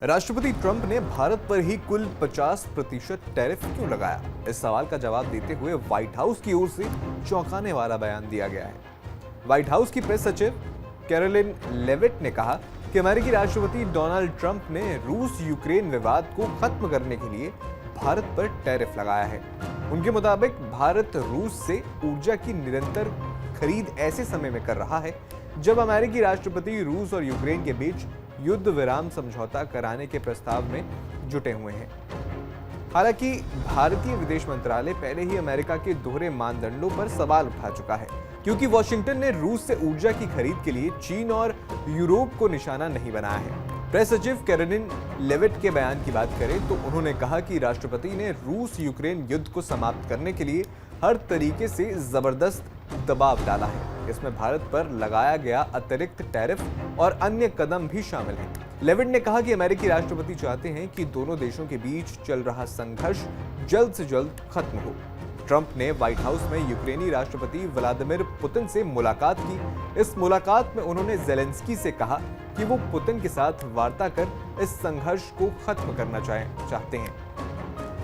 राष्ट्रपति ट्रंप ने भारत पर ही कुल 50% टैरिफ क्यों लगाया? इस सवाल का जवाब देते हुए व्हाइट हाउस की ओर से चौंकाने वाला बयान दिया गया है। व्हाइट हाउस की प्रेस सचिव कैरोलिन लेविट ने कहा कि अमेरिकी राष्ट्रपति डोनाल्ड ट्रंप ने रूस यूक्रेन विवाद को खत्म करने के लिए भारत पर टैरिफ लगाया है। उनके मुताबिक भारत रूस से ऊर्जा की निरंतर खरीद ऐसे समय में कर रहा है जब अमेरिकी राष्ट्रपति रूस और यूक्रेन के बीच युद्ध विराम समझौता कराने के प्रस्ताव में जुटे हुए हैं। हालांकि भारतीय विदेश मंत्रालय पहले ही अमेरिका के दोहरे मानदंडों पर सवाल उठा चुका है, क्योंकि वॉशिंगटन ने रूस से ऊर्जा की खरीद के लिए चीन और यूरोप को निशाना नहीं बनाया है। प्रेस सचिव कैरोलिन लेविट के बयान की बात करें तो उन्होंने कहा कि राष्ट्रपति ने रूस यूक्रेन युद्ध को समाप्त करने के लिए हर तरीके से जबरदस्त दबाव डाला है। इसमें भारत पर लगाया गया अतिरिक्त टैरिफ और अन्य कदम भी शामिल हैं। लेविट ने कहा कि अमेरिकी राष्ट्रपति चाहते हैं कि दोनों देशों के बीच चल रहा संघर्ष जल्द से जल्द खत्म हो। ट्रंप ने व्हाइट हाउस में यूक्रेनी राष्ट्रपति व्लादिमीर पुतिन से मुलाकात की। इस मुलाकात में उन्होंने ज़ेलेंस्की से कहा कि वो पुतिन के साथ वार्ता कर इस संघर्ष को खत्म करना चाहते हैं।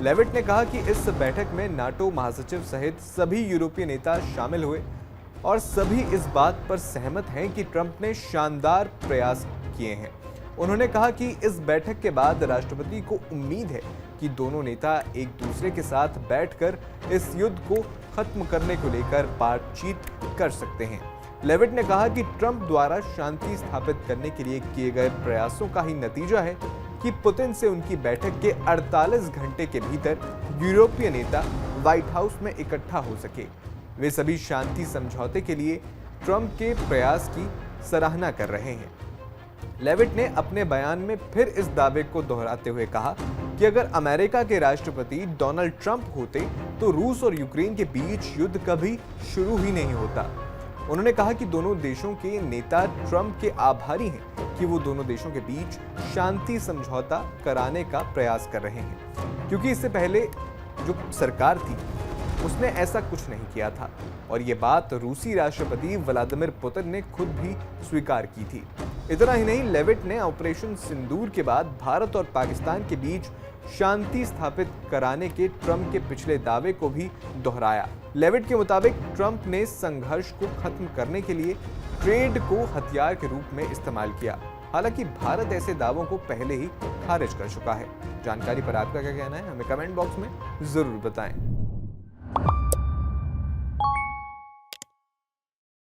लेविट ने कहा कि इस बैठक में नाटो महासचिव सहित सभी यूरोपीय नेता शामिल हुए और सभी इस बात पर सहमत हैं कि ट्रंप ने शानदार प्रयास किए हैं। उन्होंने कहा कि इस बैठक के बाद राष्ट्रपति को उम्मीद है कि दोनों नेता एक दूसरे के साथ बैठकर इस युद्ध को खत्म करने को लेकर बातचीत कर सकते हैं। लेविट ने कहा कि ट्रंप द्वारा शांति स्थापित करने के लिए किए गए प्रयासों का ही नतीजा है कि पुतिन से उनकी बैठक के 48 घंटे के भीतर यूरोपीय नेता व्हाइट हाउस में इकट्ठा हो सके। वे सभी शांति समझौते के लिए ट्रंप के प्रयास की सराहना कर रहे हैं। लेविट ने अपने बयान में फिर इस दावे को दोहराते हुए कहा कि अगर अमेरिका के राष्ट्रपति डोनाल्ड ट्रंप होते तो रूस और यूक्रेन के बीच युद्ध कभी शुरू ही नहीं होता। उन्होंने कहा कि दोनों देशों के नेता ट्रंप के आभारी हैं कि वो दोनों देशों के बीच शांति समझौता कराने का प्रयास कर रहे हैं, क्योंकि इससे पहले जो सरकार थी उसने ऐसा कुछ नहीं किया था और ये बात रूसी राष्ट्रपति व्लादिमीर पुतिन ने खुद भी स्वीकार की थी। इतना ही नहीं, लेविट ने ऑपरेशन सिंदूर के बाद भारत और पाकिस्तान के बीच शांति स्थापित कराने के ट्रंप के पिछले दावे को भी दोहराया। लेविट के मुताबिक ट्रंप ने संघर्ष को खत्म करने के लिए ट्रेड को हथियार के रूप में इस्तेमाल किया। हालांकि भारत ऐसे दावों को पहले ही खारिज कर चुका है। जानकारी पर आपका क्या कहना है, हमें कमेंट बॉक्स में जरूर बताएं।